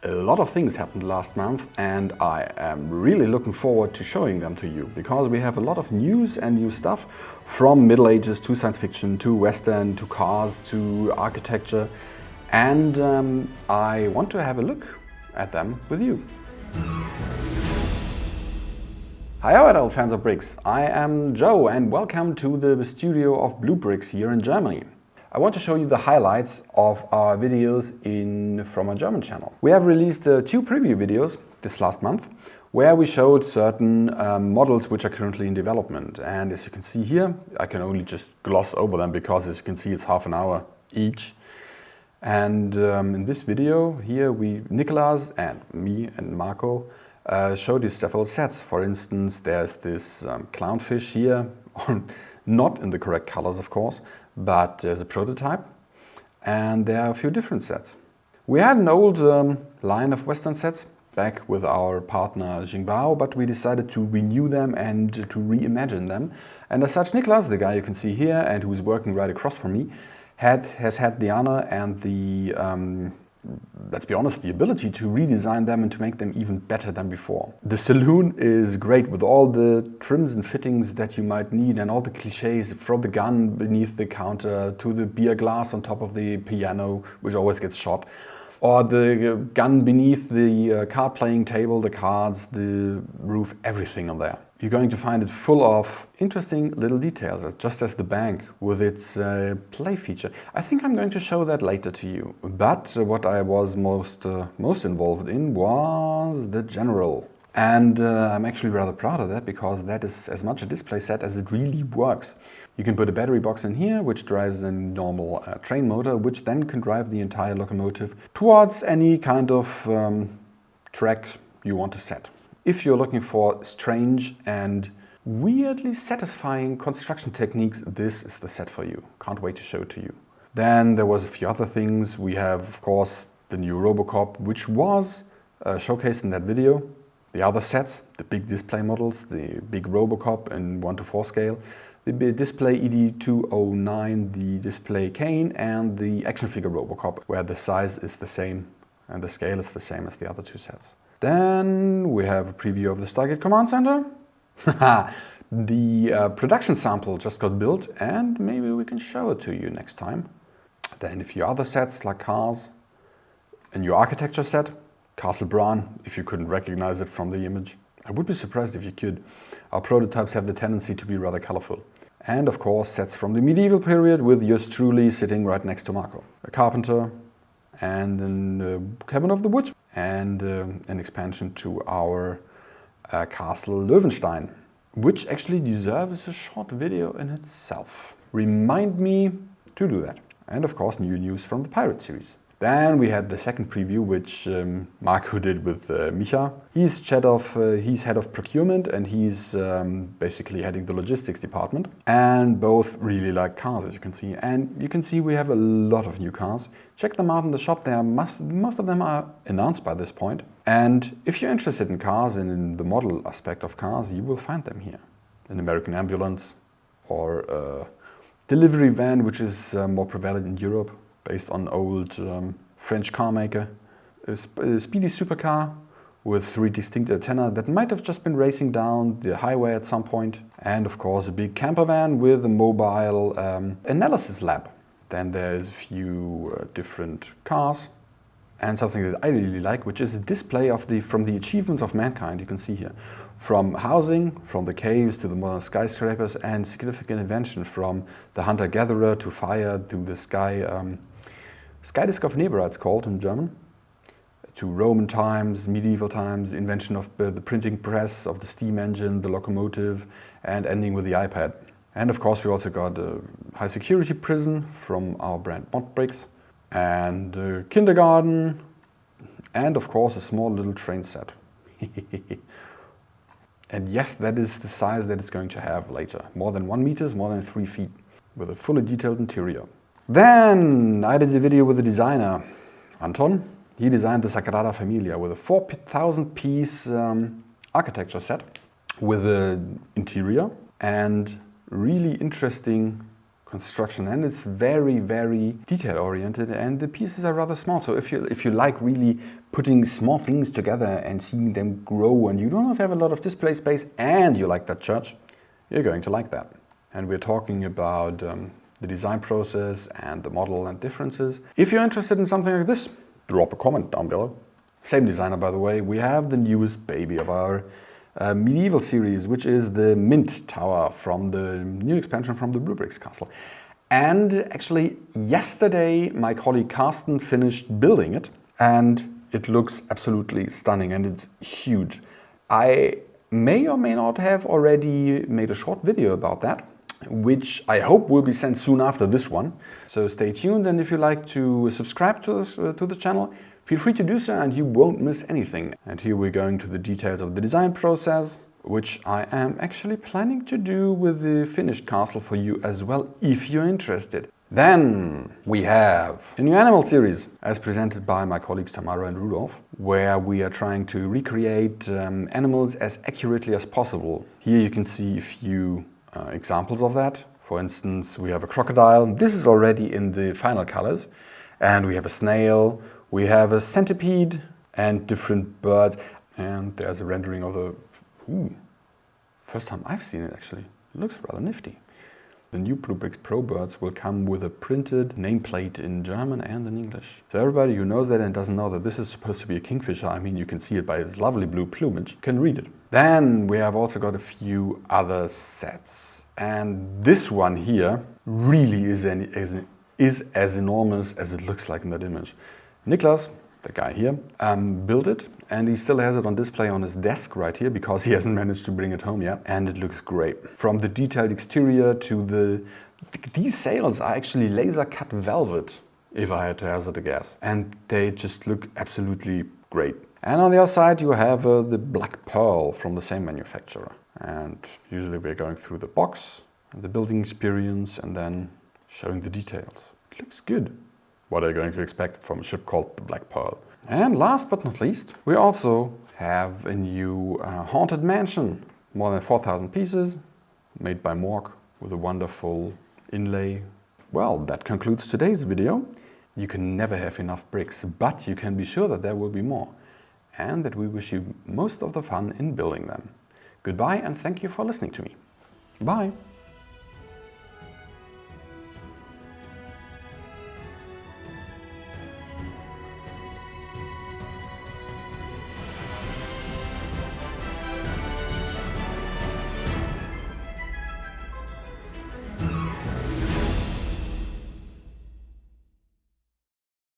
A lot of things happened last month and I am really looking forward to showing them to you because we have a lot of news and new stuff from Middle Ages to science fiction to Western to cars to architecture, and I want to have a look at them with you. Hi all fans of bricks, I am Joe and welcome to the studio of Blue Bricks here in Germany. I want to show you the highlights of our videos from our German channel. We have released 2 preview videos this last month where we showed certain models which are currently in development, and as you can see here, I can only just gloss over them because as you can see it's half an hour each. And in this video here Nicolas and me and Marco showed you several sets. For instance, there's this clownfish here, not in the correct colors of course, but there's a prototype and there are a few different sets. We had an old line of Western sets back with our partner Jingbao, but we decided to renew them and to reimagine them. And as such, Nicolas, the guy you can see here and who's working right across from me, has had the honor and the, let's be honest, the ability to redesign them and to make them even better than before. The saloon is great with all the trims and fittings that you might need and all the cliches, from the gun beneath the counter to the beer glass on top of the piano, which always gets shot, or the gun beneath the card playing table, the cards, the roof, everything on there. You're going to find it full of interesting little details, just as the bank with its play feature. I think I'm going to show that later to you. But what I was most involved in was the general. And I'm actually rather proud of that because that is as much a display set as it really works. You can put a battery box in here which drives a normal train motor, which then can drive the entire locomotive towards any kind of track you want to set. If you're looking for strange and weirdly satisfying construction techniques, this is the set for you. Can't wait to show it to you. Then there was a few other things. We have, of course, the new Robocop, which was showcased in that video. The other sets, the big display models, the big Robocop in 1:4 scale, the big display ED209, the display Kane, and the action figure Robocop, where the size is the same and the scale is the same as the other 2 sets. Then we have a preview of the Stargate Command Center. The production sample just got built and maybe we can show it to you next time. Then a few other sets like cars, a new architecture set, Castle Bran, if you couldn't recognize it from the image. I would be surprised if you could. Our prototypes have the tendency to be rather colorful. And of course sets from the medieval period with yours truly sitting right next to Marco. A carpenter and a cabin of the woods. And an expansion to our castle Löwenstein, which actually deserves a short video in itself. Remind me to do that. And of course new news from the Pirate series. Then we had the second preview, which Marco did with Micha. He's head of procurement and he's basically heading the logistics department. And both really like cars, as you can see. And you can see we have a lot of new cars. Check them out in the shop. Most of them are announced by this point. And if you're interested in cars and in the model aspect of cars, you will find them here. An American ambulance or a delivery van, which is more prevalent in Europe, based on old French car maker, a speedy supercar with 3 distinct antennae that might have just been racing down the highway at some point, and of course a big camper van with a mobile analysis lab. Then there's a few different cars and something that I really like, which is a display of from the achievements of mankind. You can see here, from housing, from the caves to the modern skyscrapers, and significant invention from the hunter-gatherer to fire to the Skydisk of Nebra, it's called in German, to Roman times, medieval times, invention of the printing press, of the steam engine, the locomotive, and ending with the iPad. And of course we also got a high security prison from our brand Modbricks, and a kindergarten, and of course a small little train set. And yes, that is the size that it's going to have later. More than 1 meter, more than 3 feet, with a fully detailed interior. Then I did a video with the designer, Anton. He designed the Sagrada Familia with a 4,000 piece architecture set with an interior and really interesting construction, and it's very, very detail oriented, and the pieces are rather small. So if you like really putting small things together and seeing them grow, and you do not have a lot of display space, and you like that church, you're going to like that. And we're talking about the design process and the model and differences. If you're interested in something like this, drop a comment down below. Same designer, by the way. We have the newest baby of our medieval series, which is the Mint Tower from the new expansion from the Bluebricks Castle. And actually yesterday my colleague Carsten finished building it, and it looks absolutely stunning, and it's huge. I may or may not have already made a short video about that, which I hope will be sent soon after this one. So stay tuned, and if you like to subscribe to the channel, feel free to do so and you won't miss anything. And here we're going to the details of the design process, which I am actually planning to do with the finished castle for you as well, if you're interested. Then we have a new animal series, as presented by my colleagues Tamara and Rudolf, where we are trying to recreate animals as accurately as possible. Here you can see a few examples of that. For instance, we have a crocodile. This is already in the final colors. And we have a snail, we have a centipede and different birds. And there's a rendering of the... first time I've seen it actually. It looks rather nifty. The new Bluebricks Pro birds will come with a printed nameplate in German and in English. So everybody who knows that and doesn't know that this is supposed to be a kingfisher, I mean, you can see it by its lovely blue plumage, can read it. Then we have also got a few other sets. And this one here really is as enormous as it looks like in that image. Niklas, the guy here, built it, and he still has it on display on his desk right here because he hasn't managed to bring it home yet, and it looks great. From the detailed exterior to these sails are actually laser cut velvet, if I had to hazard a guess, and they just look absolutely great. And on the other side you have the Black Pearl from the same manufacturer, and usually we're going through the box, the building experience, and then showing the details. It looks good. What are you going to expect from a ship called the Black Pearl? And last but not least, we also have a new Haunted Mansion. More than 4,000 pieces, made by Morg with a wonderful inlay. Well, that concludes today's video. You can never have enough bricks, but you can be sure that there will be more. And that we wish you most of the fun in building them. Goodbye, and thank you for listening to me. Bye.